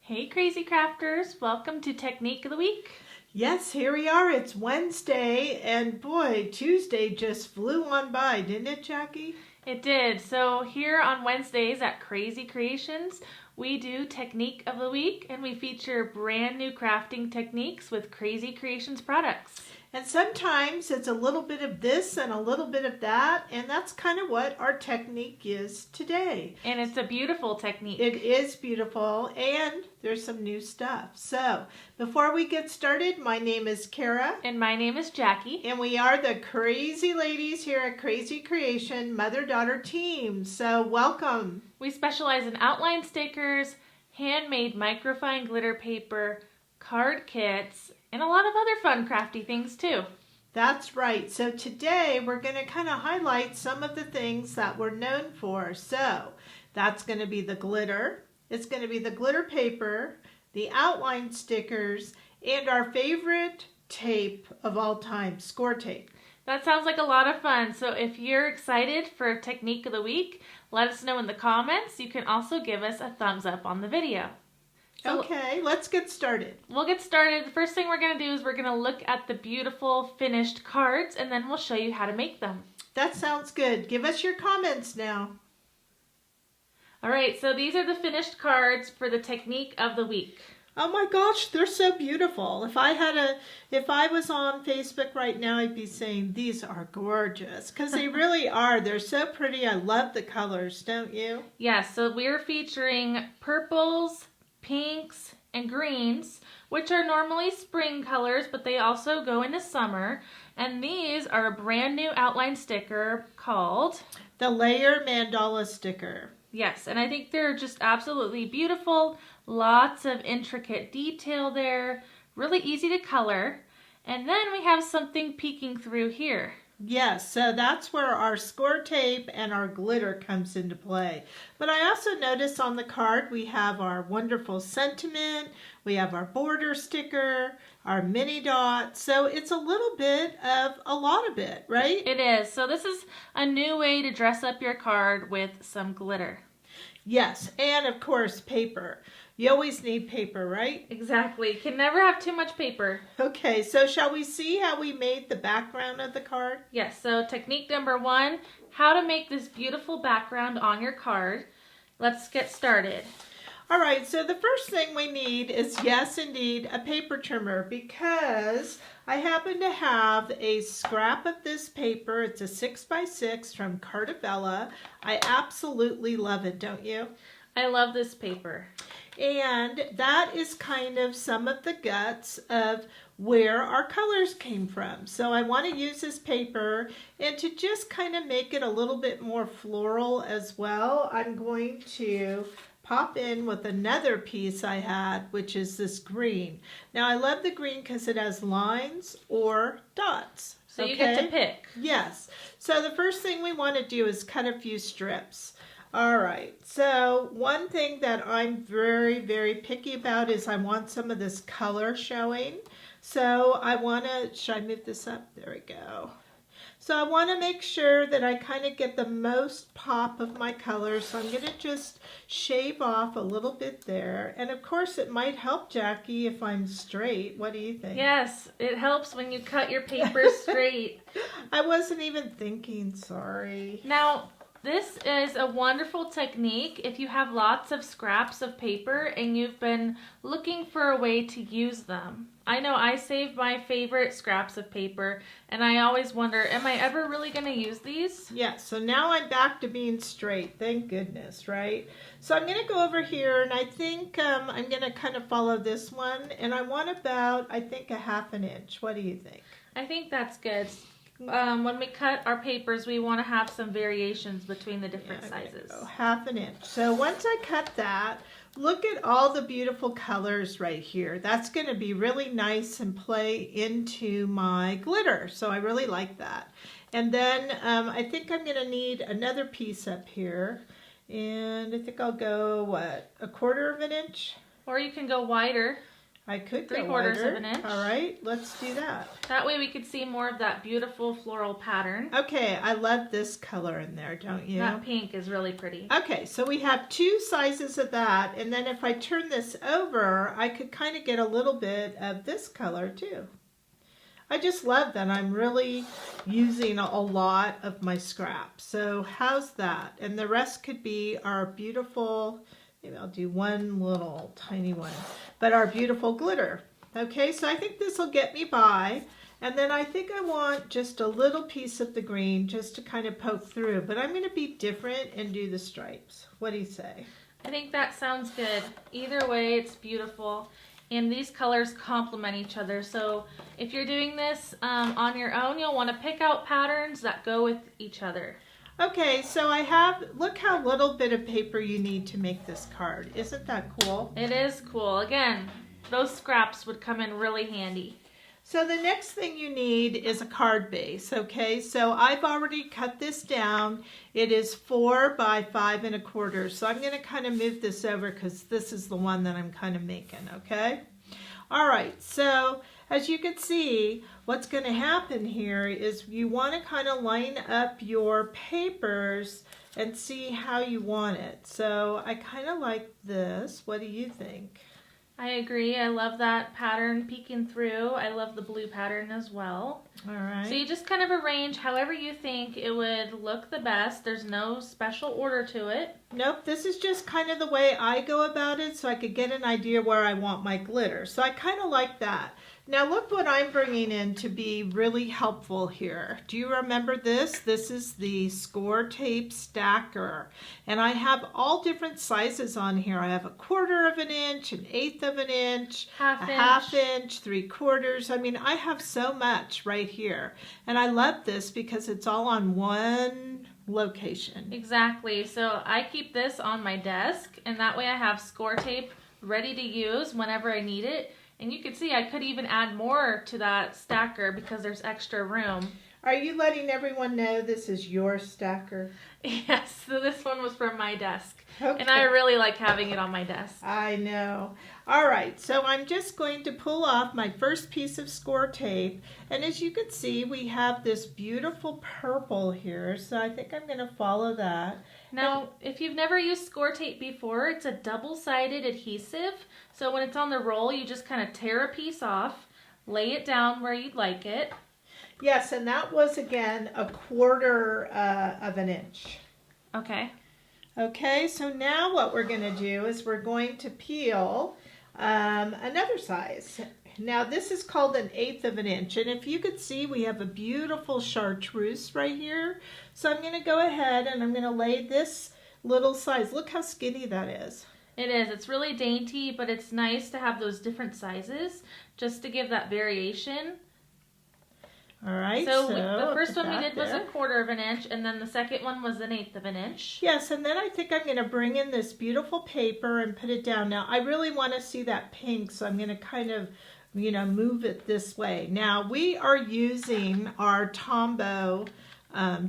Hey Crazy Crafters, welcome to Technique of the Week. Yes, here we are. It's Wednesday, and boy, Tuesday just flew on by, didn't it, Jackie? It did. So here on Wednesdays at Krazy Kreations, we do Technique of the Week and we feature brand new crafting techniques with Krazy Kreations products. And sometimes it's a little bit of this and a little bit of that, and that's kind of what our technique is today. And it's a beautiful technique. It is beautiful, and there's some new stuff. So, before we get started, my name is Kara. And my name is Jackie. And we are the crazy ladies here at Krazy Kreation mother-daughter team. So, welcome. We specialize in outline stickers, handmade microfine glitter paper, card kits, and a lot of other fun crafty things too. That's right. So today we're going to kind of highlight some of the things that we're known for. So that's going to be the glitter. It's going to be the glitter paper, the outline stickers, and our favorite tape of all time, score tape. That sounds like a lot of fun. So if you're excited for Technique of the Week, let us know in the comments. You can also give us a thumbs up on the video. So okay, let's get started. We'll get started. The first thing we're going to do is we're going to look at the beautiful finished cards and then we'll show you how to make them. That sounds good. Give us your comments now. Alright, so these are the finished cards for the Technique of the Week. Oh my gosh, they're so beautiful. If I was on Facebook right now, I'd be saying these are gorgeous because they really are. They're so pretty. I love the colors, don't you? Yes, so we're featuring purples, pinks, and greens, which are normally spring colors, but they also go into summer. And these are a brand new outline sticker called the Layer Mandala sticker. Yes, and I think they're just absolutely beautiful. Lots of intricate detail there. Really easy to color. And then we have something peeking through here. Yes, so that's where our score tape and our glitter comes into play. But I also notice on the card we have our wonderful sentiment, we have our border sticker, our mini dot. So it's a little bit of a lot of it, right? It is. So this is a new way to dress up your card with some glitter. Yes, and of course paper. You always need paper, right? Exactly. Can never have too much paper. Okay, so shall we see how we made the background of the card? Yes, so technique number 1, how to make this beautiful background on your card. Let's get started. All right, so the first thing we need is, yes, indeed, a paper trimmer because I happen to have a scrap of this paper. It's a 6x6 from Cartavella. I absolutely love it, don't you? I love this paper. And that is kind of some of the guts of where our colors came from. So I want to use this paper, and to just kind of make it a little bit more floral as well, I'm going to pop in with another piece I had, which is this green. Now I love the green because it has lines or dots. So you get to pick. Yes. So the first thing we want to do is cut a few strips. All right, so one thing that I'm very, very picky about is I want some of this color showing. So I want to, should I move this up? There we go. So I want to make sure that I kind of get the most pop of my color. So I'm going to just shave off a little bit there. And of course it might help, Jackie, if I'm straight. What do you think? Yes, it helps when you cut your paper straight. I wasn't even thinking, sorry. Now, this is a wonderful technique if you have lots of scraps of paper and you've been looking for a way to use them. I know I save my favorite scraps of paper and I always wonder, am I ever really going to use these? Yeah, so now I'm back to being straight. Thank goodness, right? So I'm going to go over here and I think I'm going to kind of follow this one. And I want about, I think, a ½ inch. What do you think? I think that's good. When we cut our papers, we want to have some variations between the different sizes. Go ½ inch. So once I cut that, look at all the beautiful colors right here. That's going to be really nice and play into my glitter. So I really like that. And then I think I'm going to need another piece up here. And I think I'll go, what, a ½ inch? Or you can go wider. I could go 3/4 wider. of an inch. All right, let's do that. That way we could see more of that beautiful floral pattern. Okay, I love this color in there, don't you? That pink is really pretty. Okay, so we have 2 sizes of that, and then if I turn this over, I could kind of get a little bit of this color too. I just love that I'm really using a lot of my scraps. So how's that? And the rest could be our beautiful, maybe I'll do one little tiny one, but our beautiful glitter. Okay, so I think this will get me by. And then I think I want just a little piece of the green just to kind of poke through. But I'm going to be different and do the stripes. What do you say? I think that sounds good. Either way, it's beautiful. And these colors complement each other. So if you're doing this on your own, you'll want to pick out patterns that go with each other. Okay, so I have, look how little bit of paper you need to make this card. Isn't that cool? It is cool. Again, those scraps would come in really handy. So the next thing you need is a card base, okay? So I've already cut this down. It is 4 by 5 1/4. So I'm going to kind of move this over because this is the one that I'm kind of making, okay? All right, so as you can see, what's going to happen here is you want to kind of line up your papers and see how you want it. So I kind of like this. What do you think? I agree. I love that pattern peeking through. I love the blue pattern as well. All right. So you just kind of arrange however you think it would look the best. There's no special order to it. Nope, this is just kind of the way I go about it so I could get an idea where I want my glitter. So I kind of like that. Now look what I'm bringing in to be really helpful here. Do you remember this? This is the score tape stacker. And I have all different sizes on here. I have 1/4 of an inch, 1/8 of an inch, Half a inch. 1/2 inch, 3/4. I mean, I have so much right here. And I love this because it's all on one location. Exactly. So I keep this on my desk, and that way I have score tape ready to use whenever I need it. And you can see I could even add more to that stacker because there's extra room. Are you letting everyone know this is your stacker? Yes, so this one was from my desk. Okay. And I really like having it on my desk. I know. All right, so I'm just going to pull off my first piece of score tape. And as you can see, we have this beautiful purple here. So I think I'm going to follow that. Now, if you've never used score tape before, it's a double-sided adhesive. So when it's on the roll, you just kind of tear a piece off, lay it down where you'd like it. Yes, and that was, again, 1/4 of an inch. Okay. Okay, so now what we're going to do is we're going to peel another size. Now this is called 1/8 of an inch, and if you could see, we have a beautiful chartreuse right here. So I'm going to go ahead and I'm going to lay this little size. Look how skinny that is. It is. It's really dainty, but it's nice to have those different sizes just to give that variation. All right. So the first put one we that did was there. 1/4 of an inch, and then the second one was 1/8 of an inch. Yes, and then I think I'm going to bring in this beautiful paper and put it down. Now I really want to see that pink, so I'm going to kind of, move it this way. Now we are using our Tombow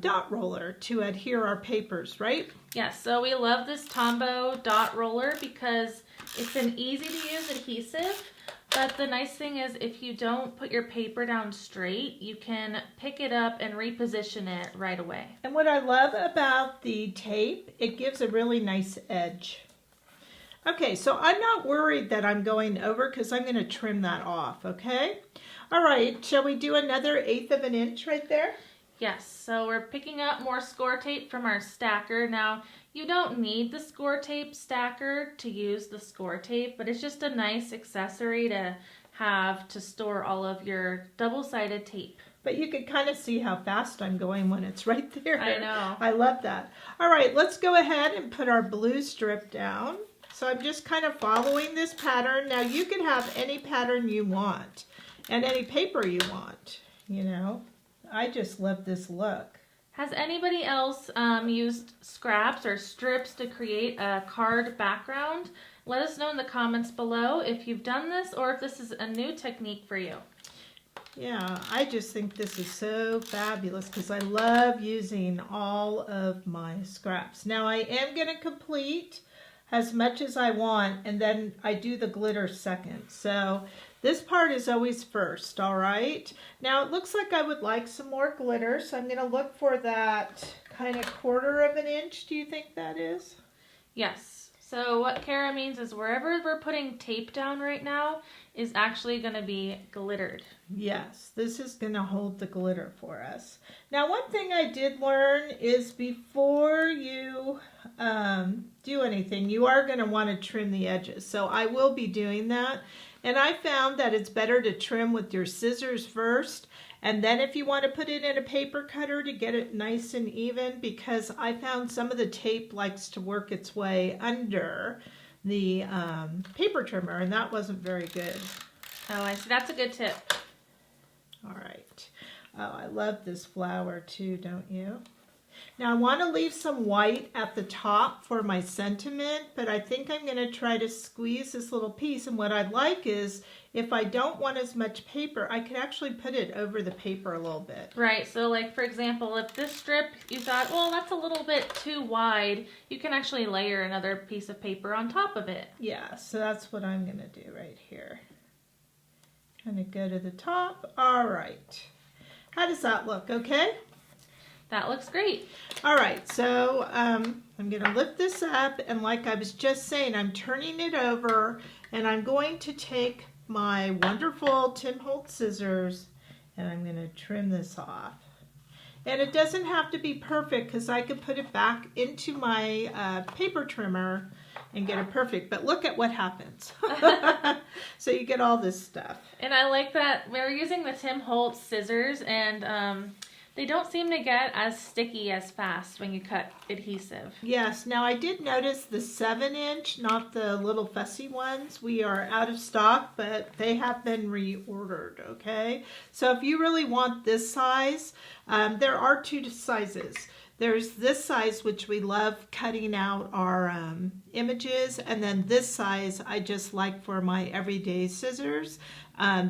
dot roller to adhere our papers, right? Yes, so we love this Tombow dot roller because it's an easy to use adhesive, but the nice thing is if you don't put your paper down straight, you can pick it up and reposition it right away. And what I love about the tape, it gives a really nice edge. Okay, so I'm not worried that I'm going over because I'm going to trim that off, okay? All right, shall we do another 1/8 of an inch right there? Yes, so we're picking up more score tape from our stacker. Now, you don't need the score tape stacker to use the score tape, but it's just a nice accessory to have to store all of your double-sided tape. But you can kind of see how fast I'm going when it's right there. I know. I love that. All right, let's go ahead and put our blue strip down. So I'm just kind of following this pattern. Now you can have any pattern you want and any paper you want, I just love this look. Has anybody else used scraps or strips to create a card background? Let us know in the comments below if you've done this or if this is a new technique for you. Yeah, I just think this is so fabulous because I love using all of my scraps. Now I am going to complete as much as I want, and then I do the glitter second. So this part is always first, all right? Now it looks like I would like some more glitter, so I'm gonna look for that kind of 1/4 of an inch. Do you think that is? Yes. So what Kara means is wherever we're putting tape down right now is actually going to be glittered. Yes, this is going to hold the glitter for us. Now, one thing I did learn is before you do anything, you are going to want to trim the edges. So I will be doing that. And I found that it's better to trim with your scissors first. And then if you want to put it in a paper cutter to get it nice and even, because I found some of the tape likes to work its way under the paper trimmer, and that wasn't very good. Oh, I see. That's a good tip. All right. Oh, I love this flower too, don't you? Now I want to leave some white at the top for my sentiment, but I think I'm going to try to squeeze this little piece. And what I'd like is, if I don't want as much paper, I could actually put it over the paper a little bit. Right, so like for example, if this strip you thought, well, that's a little bit too wide, you can actually layer another piece of paper on top of it. Yeah, so that's what I'm going to do right here. Kind of go to the top. All right. How does that look? Okay? That looks great. All right, so I'm going to lift this up, and like I was just saying, I'm turning it over, and I'm going to take my wonderful Tim Holtz scissors, and I'm going to trim this off. And it doesn't have to be perfect, because I could put it back into my paper trimmer and get it perfect. But look at what happens. So you get all this stuff. And I like that we're using the Tim Holtz scissors, and they don't seem to get as sticky as fast when you cut adhesive. Yes. Now I did notice the 7-inch, not the little fussy ones. We are out of stock, but they have been reordered, okay? So if you really want this size, there are 2 sizes. There's this size, which we love cutting out our images, and then this size I just like for my everyday scissors.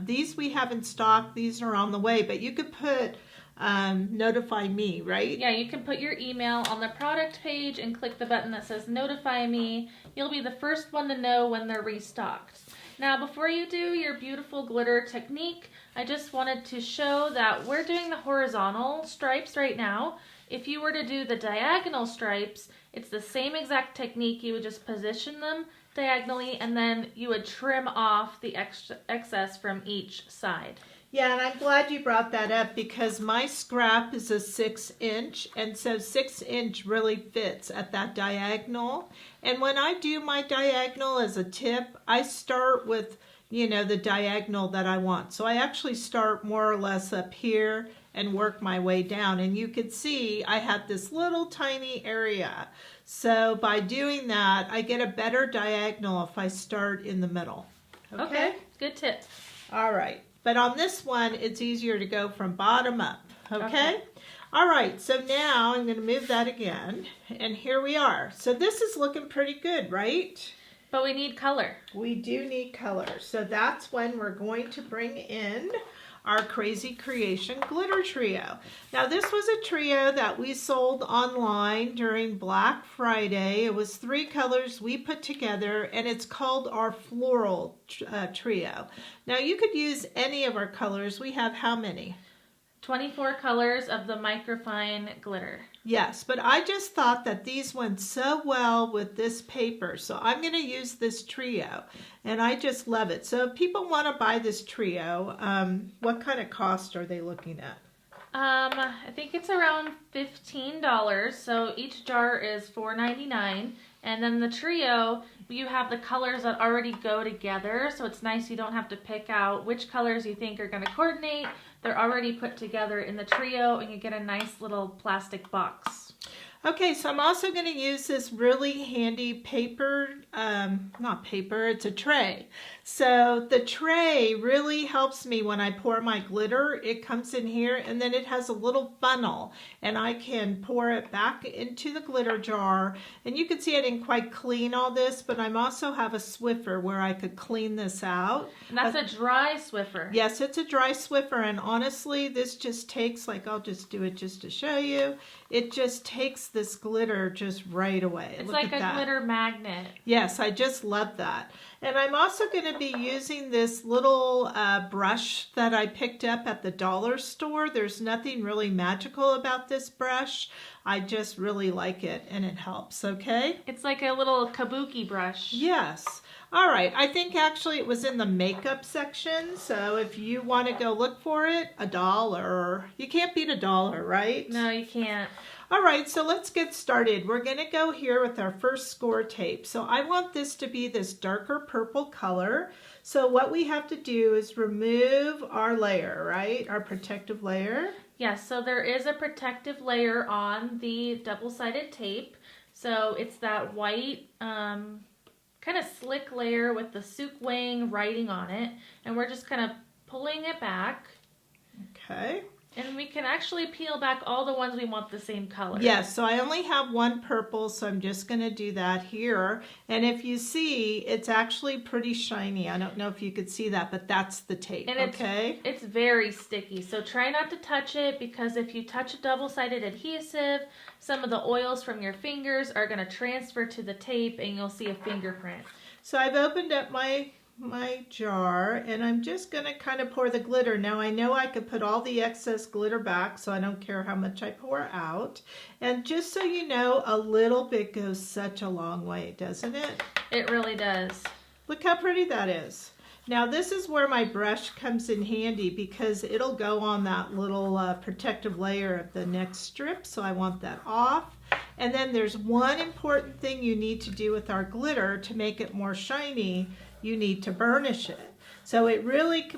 These we have in stock. These are on the way, but you could put notify me, right? Yeah, you can put your email on the product page and click the button that says notify me. You'll be the first one to know when they're restocked. Now, before you do your beautiful glitter technique, I just wanted to show that we're doing the horizontal stripes right now. If you were to do the diagonal stripes, it's the same exact technique. You would just position them diagonally, and then you would trim off the excess from each side. Yeah, and I'm glad you brought that up, because my scrap is a 6-inch, and so 6-inch really fits at that diagonal. And when I do my diagonal as a tip, I start with, you know, the diagonal that I want. So I actually start more or less up here and work my way down. And you can see I have this little tiny area. So by doing that, I get a better diagonal if I start in the middle. Okay, good tip. All right. But on this one, it's easier to go from bottom up, okay? All right, so now I'm going to move that again, and here we are. So this is looking pretty good, right? But we need color. We do need color. So that's when we're going to bring in our Krazy Kreation glitter trio. Now this was a trio that we sold online during Black Friday. It was 3 colors we put together, and it's called our floral trio. Now you could use any of our colors. We have how many? 24 colors of the microfine glitter. Yes, but I just thought that these went so well with this paper, so I'm going to use this trio, and I just love it. So if people want to buy this trio, what kind of cost are they looking at? I think it's around $15, so each jar is $4.99, and then the trio, you have the colors that already go together, so it's nice you don't have to pick out which colors you think are going to coordinate. They're already put together in the trio, and you get a nice little plastic box. Okay, so I'm also going to use this really handy paper, not paper, it's a tray. So the tray really helps me when I pour my glitter. It comes in here, and then it has a little funnel, and I can pour it back into the glitter jar. And you can see I didn't quite clean all this, but I also have a Swiffer where I could clean this out. And that's a dry Swiffer. Yes, it's a dry Swiffer, and honestly, this just takes, like, I'll just do it just to show you. It just takes this glitter just right away. It's Look like at a that. glitter magnet. Yes, I just love that. And I'm also going to be using this little brush that I picked up at the dollar store. There's nothing really magical about this brush. I just really like it and it helps, okay? It's like a little kabuki brush. Yes. All right. I think actually it was in the makeup section. So if you want to go look for it, $1. You can't beat $1, right? No, you can't. All right, so let's get started. We're going to go here with our first score tape. So I want this to be this darker purple color. So what we have to do is remove our layer, right? Our protective layer. Yes, so there is a protective layer on the double-sided tape. So it's that white kind of slick layer with the Suk Wang writing on it. And we're just kind of pulling it back. Okay. And we can actually peel back all the ones we want the same color. Yes, so I only have one purple, so I'm just going to do that here. And if you see, it's actually pretty shiny. I don't know if you could see that, but that's the tape, and okay? It's very sticky, so try not to touch it, because if you touch a double-sided adhesive, some of the oils from your fingers are going to transfer to the tape and you'll see a fingerprint. So I've opened up my jar and I'm just going to kind of pour the glitter. Now I know I could put all the excess glitter back, so I don't care how much I pour out. And just so you know, a little bit goes such a long way, doesn't it? It really does. Look how pretty that is. Now this is where my brush comes in handy, because it'll go on that little protective layer of the next strip, so I want that off. And then there's one important thing you need to do with our glitter to make it more shiny. You need to burnish it. So it really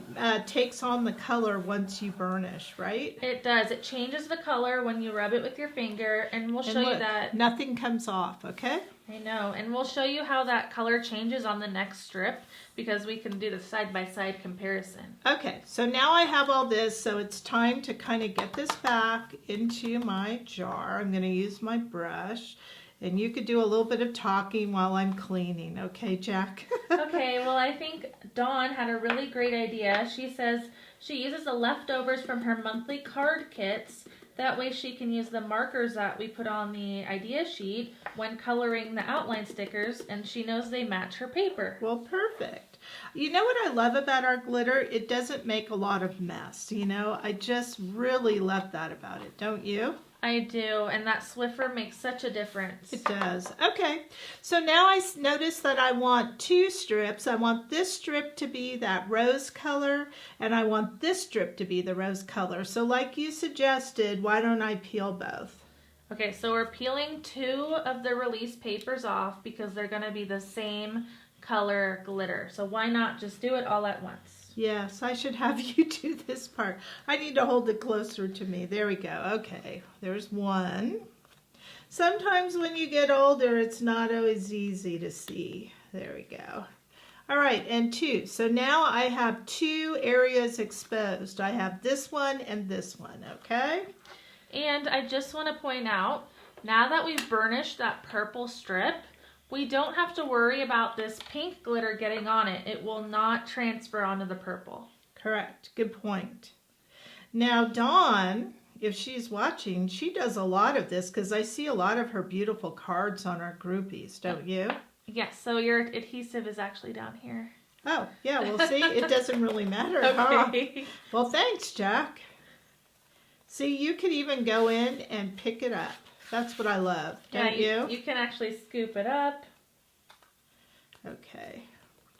takes on the color once you burnish, right? It does. It changes the color when you rub it with your finger, and we'll show you that. Nothing comes off, okay? I know, and we'll show you how that color changes on the next strip, because we can do the side-by-side comparison. Okay, so now I have all this, so it's time to kind of get this back into my jar. I'm going to use my brush. And you could do a little bit of talking while I'm cleaning, okay, Jack? Okay, well, I think Dawn had a really great idea. She says she uses the leftovers from her monthly card kits. That way she can use the markers that we put on the idea sheet when coloring the outline stickers, and she knows they match her paper. Well, perfect. You know what I love about our glitter? It doesn't make a lot of mess, you know? I just really love that about it, don't you? I do, and that Swiffer makes such a difference. It does. Okay, so now I notice that I want two strips. I want this strip to be that rose color, and I want this strip to be the rose color. So like you suggested, why don't I peel both? Okay, so we're peeling 2 of the release papers off because they're going to be the same color glitter. So why not just do it all at once? Yes, I should have you do this part. I need to hold it closer to me. There we go. Okay, there's one. Sometimes when you get older, it's not always easy to see. There we go. All right, and 2. So now I have 2 areas exposed. I have this one and this one, okay? And I just want to point out, now that we've burnished that purple strip, we don't have to worry about this pink glitter getting on it. It will not transfer onto the purple. Correct. Good point. Now, Dawn, if she's watching, she does a lot of this because I see a lot of her beautiful cards on our groupies, don't you? Yes, so your adhesive is actually down here. Oh, yeah, well, see, it doesn't really matter. Okay. Huh? Well, thanks, Jack. See, you could even go in and pick it up. That's what I love, don't you? You can actually scoop it up. Okay.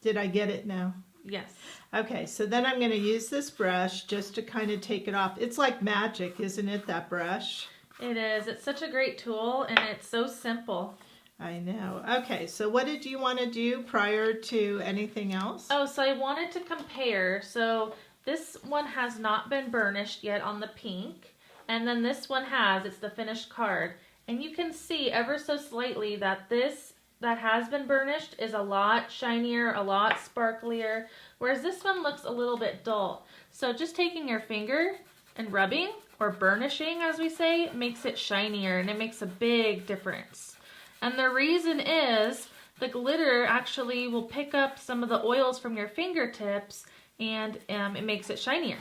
Did I get it now? Yes. Okay, so then I'm going to use this brush just to kind of take it off. It's like magic, isn't it, that brush? It is. It's such a great tool, and it's so simple. I know. Okay, so what did you want to do prior to anything else? Oh, so I wanted to compare. So this one has not been burnished yet on the pink. And then this one has, it's the finished card. And you can see ever so slightly that this that has been burnished is a lot shinier, a lot sparklier, whereas this one looks a little bit dull. So just taking your finger and rubbing, or burnishing as we say, makes it shinier, and it makes a big difference. And the reason is the glitter actually will pick up some of the oils from your fingertips, and it makes it shinier.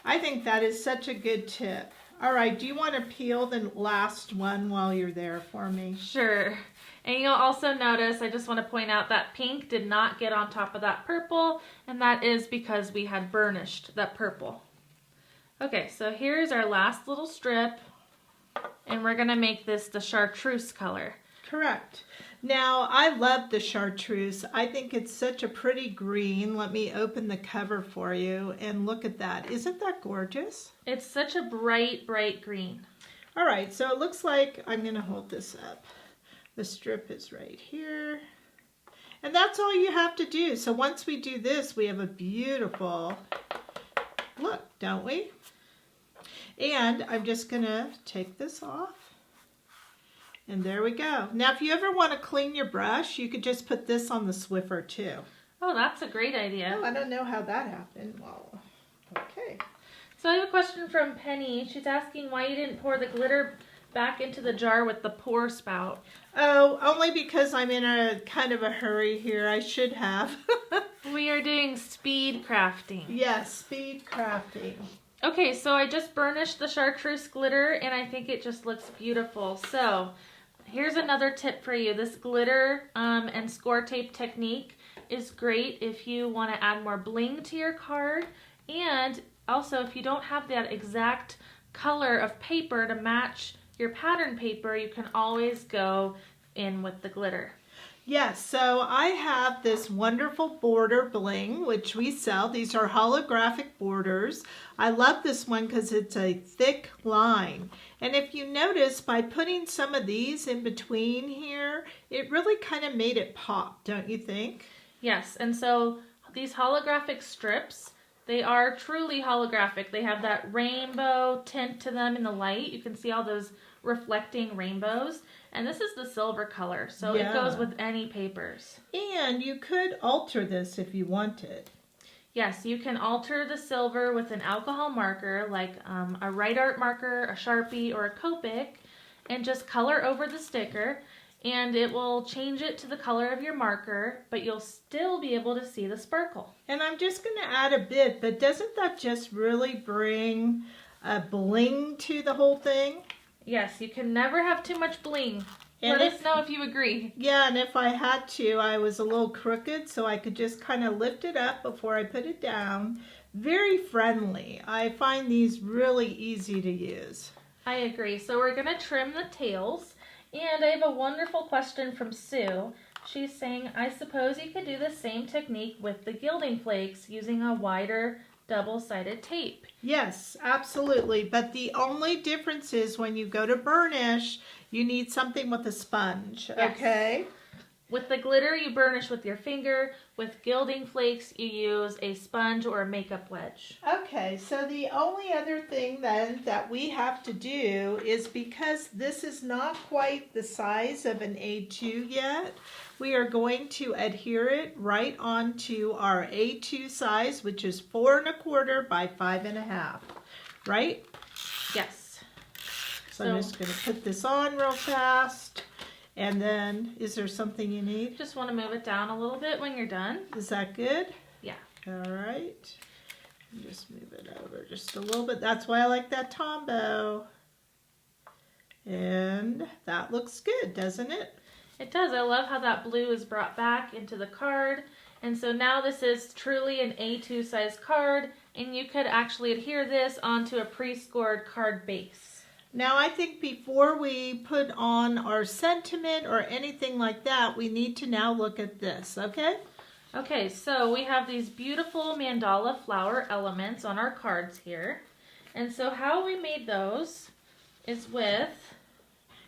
I think that is such a good tip. All right, do you want to peel the last one while you're there for me? Sure. And you'll also notice, I just want to point out that pink did not get on top of that purple, and that is because we had burnished that purple. Okay, so here's our last little strip, and we're going to make this the chartreuse color. Correct. Now, I love the chartreuse. I think it's such a pretty green. Let me open the cover for you and look at that. Isn't that gorgeous? It's such a bright, bright green. All right, so it looks like I'm going to hold this up. The strip is right here. And that's all you have to do. So once we do this, we have a beautiful look, don't we? And I'm just going to take this off. And there we go. Now, if you ever want to clean your brush, you could just put this on the Swiffer too. Oh, that's a great idea. Oh, I don't know how that happened. Well, okay. So I have a question from Penny. She's asking why you didn't pour the glitter back into the jar with the pour spout. Oh, only because I'm in a kind of a hurry here. I should have. We are doing speed crafting. Yes, speed crafting. Okay, so I just burnished the chartreuse glitter and I think it just looks beautiful. So here's another tip for you. This glitter and score tape technique is great if you want to add more bling to your card, and also if you don't have that exact color of paper to match your pattern paper, you can always go in with the glitter. Yes, so I have this wonderful border bling, which we sell. These are holographic borders. I love this one because it's a thick line. And if you notice, by putting some of these in between here, it really kind of made it pop, don't you think? Yes, and so these holographic strips, they are truly holographic. They have that rainbow tint to them in the light. You can see all those reflecting rainbows. And this is the silver color, so yeah. It goes with any papers. And you could alter this if you wanted. Yes, you can alter the silver with an alcohol marker, like a Right Art marker, a Sharpie, or a Copic, and just color over the sticker, and it will change it to the color of your marker, but you'll still be able to see the sparkle. And I'm just going to add a bit, but doesn't that just really bring a bling to the whole thing? Yes, you can never have too much bling. And Let us know if you agree. Yeah, and if I had to, I was a little crooked, so I could just kind of lift it up before I put it down. Very friendly. I find these really easy to use. I agree. So we're going to trim the tails. And I have a wonderful question from Sue. She's saying, I suppose you could do the same technique with the gilding flakes using a wider double-sided tape. Yes, absolutely. But the only difference is when you go to burnish, you need something with a sponge, Yes. okay? With the glitter, you burnish with your finger. With gilding flakes, you use a sponge or a makeup wedge. Okay, so the only other thing then that we have to do is, because this is not quite the size of an A2 yet, we are going to adhere it right onto our A2 size, which is 4 1/4 by 5 1/2, right? Yes. So I'm just going to put this on real fast. And then, is there something you need? Just want to move it down a little bit when you're done. Is that good? Yeah. All right. Just move it over just a little bit. That's why I like that Tombow. And that looks good, doesn't it? It does. I love how that blue is brought back into the card. And so now this is truly an A2 size card, and you could actually adhere this onto a pre-scored card base. Now I think before we put on our sentiment or anything like that, we need to now look at this, okay? Okay, so we have these beautiful mandala flower elements on our cards here. And so how we made those is with...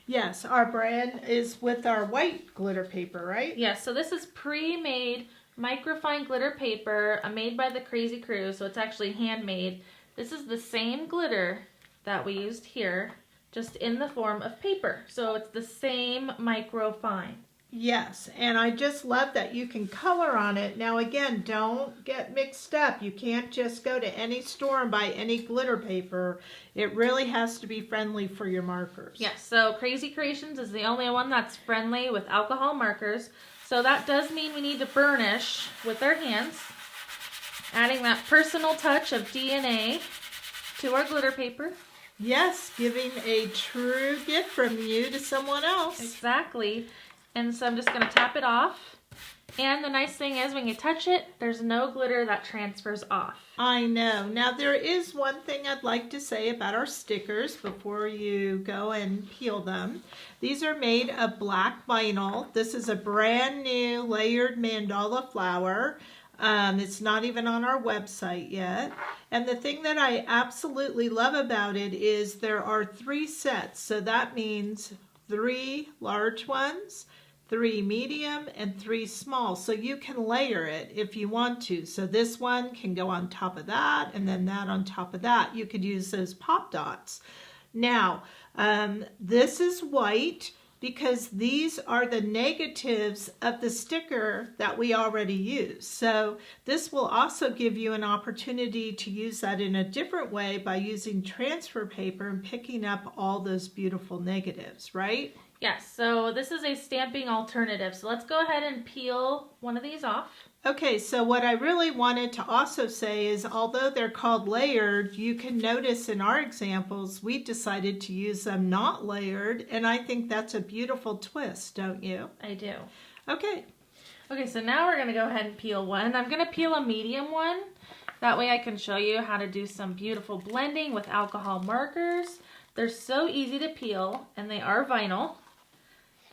Yes, our brand is with our white glitter paper, right? Yes, so this is pre-made microfine glitter paper made by the Krazy Kreations, so it's actually handmade. This is the same glitter that we used here, just in the form of paper. So it's the same microfine. Yes, and I just love that you can color on it. Now again, don't get mixed up. You can't just go to any store and buy any glitter paper. It really has to be friendly for your markers. Yes, so Krazy Kreations is the only one that's friendly with alcohol markers. So that does mean we need to burnish with our hands, adding that personal touch of DNA to our glitter paper. Yes, giving a true gift from you to someone else. Exactly. And so I'm just going to tap it off. And the nice thing is when you touch it, there's no glitter that transfers off. I know. Now there is one thing I'd like to say about our stickers before you go and peel them. These are made of black vinyl. This is a brand new layered mandala flower. It's not even on our website yet. And the thing that I absolutely love about it is there are 3 sets. So that means 3 large ones, 3 medium, and 3 small. So you can layer it if you want to. So this one can go on top of that, and then that on top of that. You could use those pop dots. Now, this is white because these are the negatives of the sticker that we already use. So this will also give you an opportunity to use that in a different way by using transfer paper and picking up all those beautiful negatives, right? Yes, so this is a stamping alternative. So let's go ahead and peel one of these off. Okay, so what I really wanted to also say is although they're called layered, you can notice in our examples, we decided to use them not layered, and I think that's a beautiful twist, don't you? I do. Okay. Okay, so now we're going to go ahead and peel one. I'm going to peel a medium one. That way I can show you how to do some beautiful blending with alcohol markers. They're so easy to peel, and they are vinyl.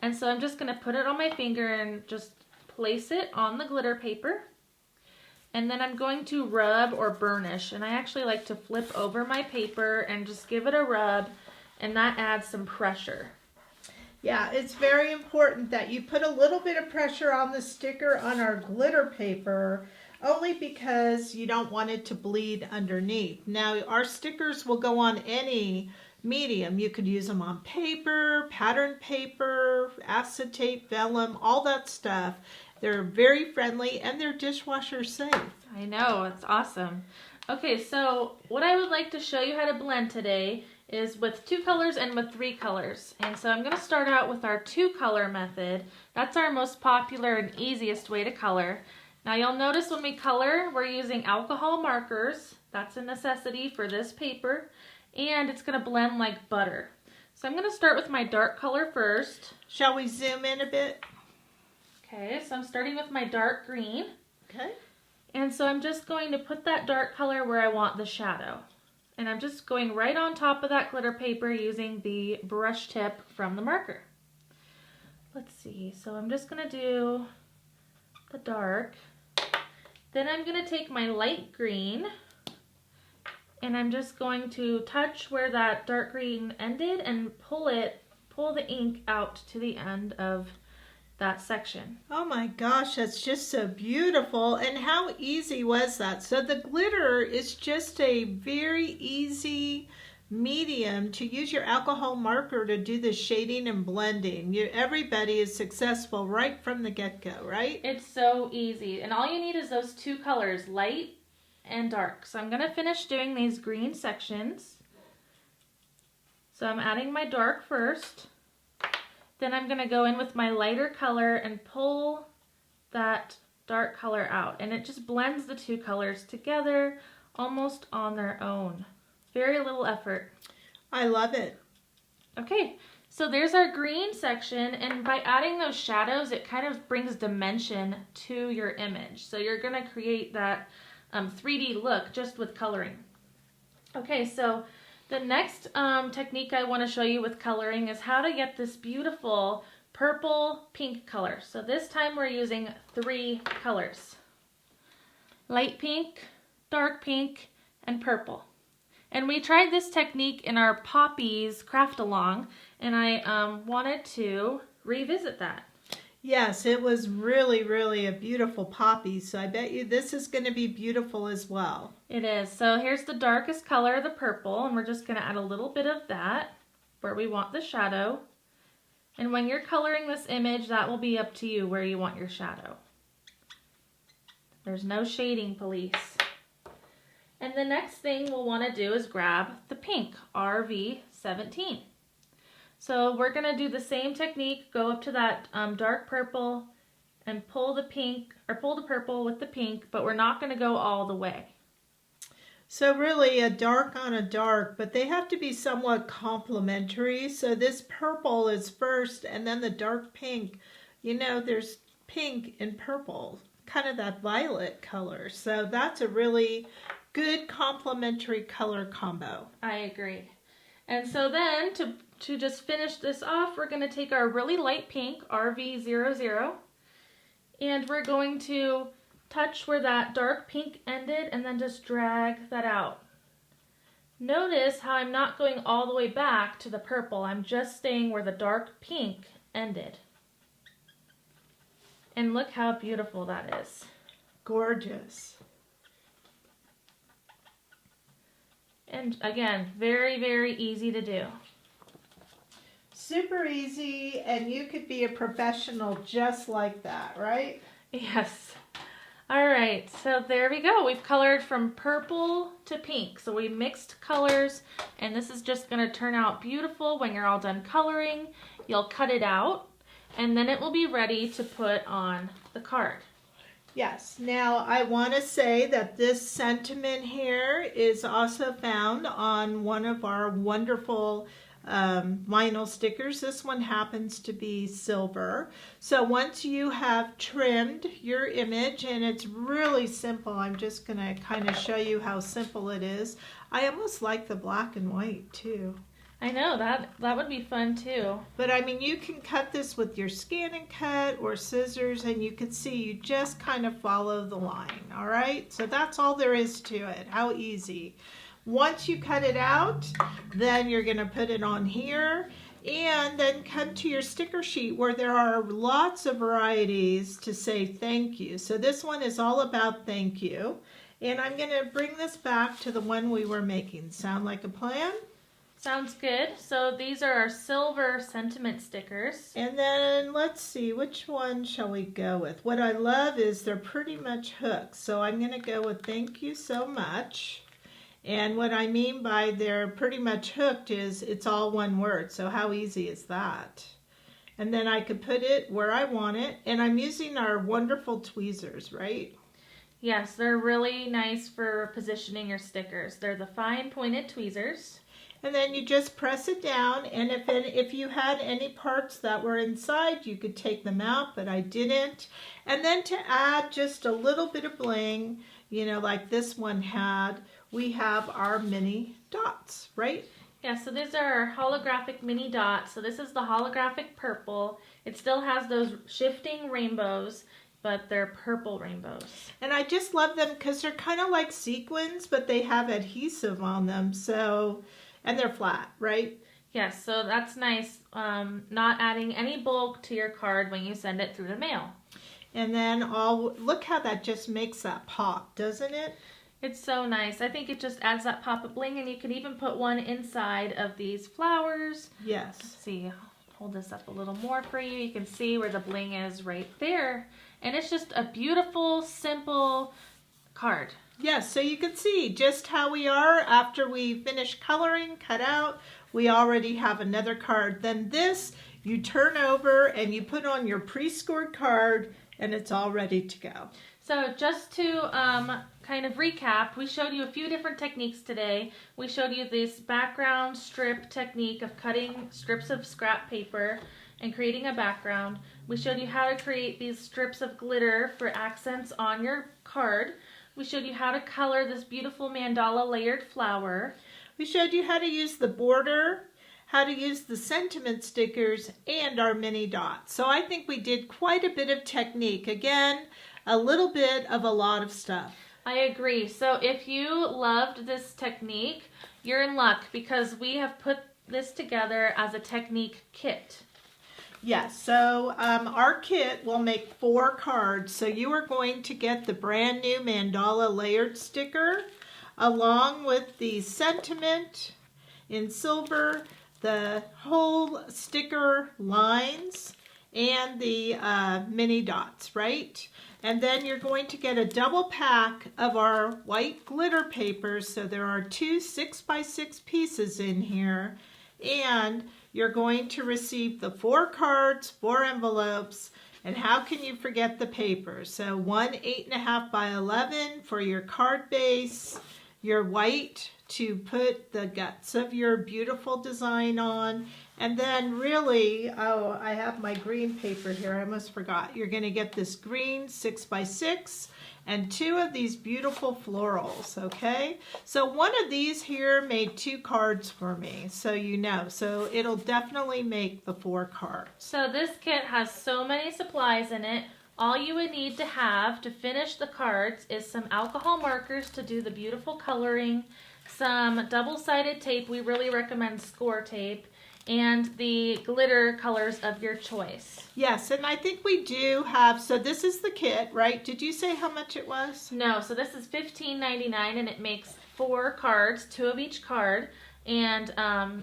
And so I'm just going to put it on my finger and just place it on the glitter paper. And then I'm going to rub or burnish. And I actually like to flip over my paper and just give it a rub. And that adds some pressure. Yeah, it's very important that you put a little bit of pressure on the sticker on our glitter paper, only because you don't want it to bleed underneath. Now, our stickers will go on any medium. You could use them on paper, pattern paper, acetate, vellum, all that stuff. They're very friendly and they're dishwasher safe. I know, it's awesome. Okay, so what I would like to show you how to blend today is with 2 colors and with 3 colors. And so I'm going to start out with our 2-color method. That's our most popular and easiest way to color. Now you'll notice when we color, we're using alcohol markers. That's a necessity for this paper. And it's going to blend like butter. So I'm going to start with my dark color first. Shall we zoom in a bit? Okay, so I'm starting with my dark green. Okay. And so I'm just going to put that dark color where I want the shadow. And I'm just going right on top of that glitter paper using the brush tip from the marker. Let's see, so I'm just going to do the dark. Then I'm going to take my light green and I'm just going to touch where that dark green ended and pull the ink out to the end of that section. Oh my gosh, that's just so beautiful. And how easy was that? So the glitter is just a very easy medium to use your alcohol marker to do the shading and blending. Everybody is successful right from the get-go, right? It's so easy. And all you need is those 2 colors, light and dark. So I'm going to finish doing these green sections. So I'm adding my dark first. Then I'm going to go in with my lighter color and pull that dark color out. And it just blends the 2 colors together almost on their own. Very little effort. I love it. Okay, so there's our green section. And by adding those shadows, it kind of brings dimension to your image. So you're going to create that 3D look just with coloring. Okay, so the next technique I want to show you with coloring is how to get this beautiful purple pink color. So this time we're using 3 colors. Light pink, dark pink, and purple. And we tried this technique in our Poppies craft along, and I wanted to revisit that. Yes, it was really, really a beautiful poppy. So I bet you this is going to be beautiful as well. It is. So here's the darkest color, the purple, and we're just going to add a little bit of that where we want the shadow. And when you're coloring this image, that will be up to you where you want your shadow. There's no shading, police. And the next thing we'll want to do is grab the pink, RV17. So we're going to do the same technique, go up to that dark purple and pull the pink, or pull the purple with the pink, but we're not going to go all the way. So really a dark on a dark, but they have to be somewhat complementary. So this purple is first and then the dark pink. You know, there's pink and purple, kind of that violet color. So that's a really good complementary color combo. I agree. And so then to just finish this off, we're going to take our really light pink, RV00, and we're going to touch where that dark pink ended and then just drag that out. Notice how I'm not going all the way back to the purple. I'm just staying where the dark pink ended. And look how beautiful that is. Gorgeous. And again, very, very easy to do. Super easy, and you could be a professional just like that, right? Yes. All right, so there we go. We've colored from purple to pink. So we mixed colors, and this is just going to turn out beautiful when you're all done coloring. You'll cut it out, and then it will be ready to put on the card. Yes. Now, I want to say that this sentiment here is also found on one of our wonderful vinyl stickers. This one happens to be silver. So once you have trimmed your image, and it's really simple, I'm just going to kind of show you how simple it is. I almost like the black and white too. I know, that would be fun too. But I mean, you can cut this with your scan and cut or scissors, and you can see you just kind of follow the line, all right? So that's all there is to it. How easy. Once you cut it out, then you're going to put it on here, and then come to your sticker sheet where there are lots of varieties to say thank you. So this one is all about thank you. And I'm going to bring this back to the one we were making. Sound like a plan? Sounds good. So these are our silver sentiment stickers. And then let's see, which one shall we go with? What I love is they're pretty much hooked. So I'm going to go with thank you so much. And what I mean by they're pretty much hooked is it's all one word. So how easy is that? And then I could put it where I want it. And I'm using our wonderful tweezers, right? Yes, they're really nice for positioning your stickers. They're the fine pointed tweezers. And then you just press it down, and if you had any parts that were inside, you could take them out, but I didn't. And then to add just a little bit of bling, you know, like this one had, we have our mini dots, right? Yeah, so these are our holographic mini dots. So this is the holographic purple. It still has those shifting rainbows, but they're purple rainbows. And I just love them because they're kind of like sequins, but they have adhesive on them, so... And they're flat, right? Yes, so that's nice. Not adding any bulk to your card when you send it through the mail. And then look how that just makes that pop, doesn't it? It's so nice. I think it just adds that pop of bling, and you can even put one inside of these flowers. Yes. Let's see, hold this up a little more for you. You can see where the bling is right there. And it's just a beautiful, simple card. Yes, so you can see just how we are after we finish coloring, cut out, we already have another card. Then this, you turn over and you put on your pre-scored card and it's all ready to go. So just to kind of recap, we showed you a few different techniques today. We showed you this background strip technique of cutting strips of scrap paper and creating a background. We showed you how to create these strips of glitter for accents on your card. We showed you how to color this beautiful mandala layered flower. We showed you how to use the border, how to use the sentiment stickers, and our mini dots. So I think we did quite a bit of technique. Again, a little bit of a lot of stuff. I agree. So if you loved this technique, you're in luck because we have put this together as a technique kit. Yes, so our kit will make 4 cards. So you are going to get the brand new mandala layered sticker along with the sentiment in silver, the whole sticker lines, and the mini dots, right? And then you're going to get a double pack of our white glitter papers. So there are 2 6x6 pieces in here. And you're going to receive the 4 cards, 4 envelopes, and how can you forget the paper? So one 8.5 by 11 for your card base, your white to put the guts of your beautiful design on. And then really, oh, I have my green paper here. I almost forgot. You're going to get this green 6x6 and 2 of these beautiful florals, okay? So one of these here made 2 cards for me, so you know. So it'll definitely make the 4 cards. So this kit has so many supplies in it. All you would need to have to finish the cards is some alcohol markers to do the beautiful coloring, some double-sided tape, we really recommend score tape, and the glitter colors of your choice. Yes, and I think we do have, so this is the kit, right? Did you say how much it was? No, so this is $15.99 and it makes 4 cards, 2 of each card. And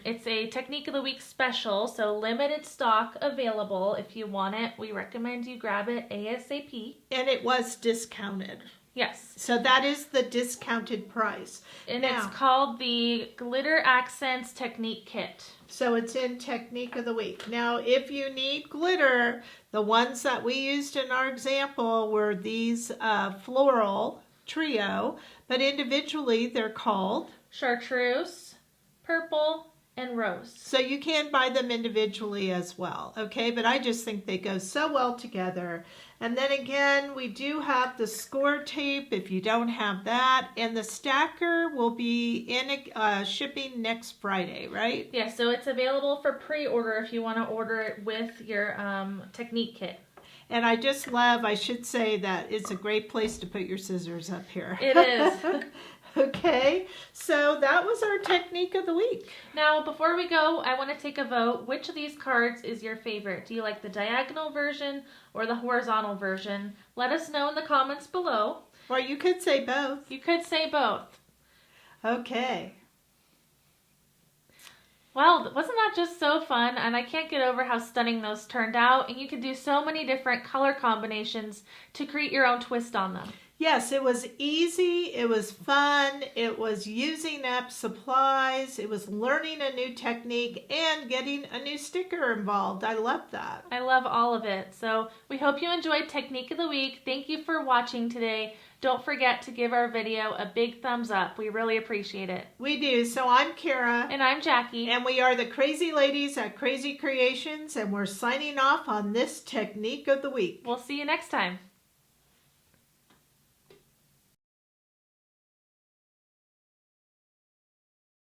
it's a Technique of the Week special, so limited stock available. If you want it, we recommend you grab it ASAP. And it was discounted. Yes. So that is the discounted price. And now, it's called the Glitter Accents Technique Kit. So it's in Technique of the Week. Now, if you need glitter, the ones that we used in our example were these floral trio, but individually they're called Chartreuse, Purple, and Rose. So you can buy them individually as well, okay? But I just think they go so well together. And then again, we do have the score tape if you don't have that. And the stacker will be in shipping next Friday, right? Yeah, so it's available for pre-order if you want to order it with your Technique kit. And I just love, I should say that it's a great place to put your scissors up here. It is. Okay, so that was our Technique of the Week. Now, before we go, I want to take a vote. Which of these cards is your favorite? Do you like the diagonal version or the horizontal version? Let us know in the comments below. Or you could say both. You could say both. Okay. Well, wasn't that just so fun? And I can't get over how stunning those turned out. And you could do so many different color combinations to create your own twist on them. Yes, it was easy, it was fun, it was using up supplies, it was learning a new technique and getting a new sticker involved. I love that. I love all of it. So we hope you enjoyed Technique of the Week. Thank you for watching today. Don't forget to give our video a big thumbs up. We really appreciate it. We do. So I'm Kara. And I'm Jackie. And we are the Crazy Ladies at Krazy Kreations, and we're signing off on this Technique of the Week. We'll see you next time.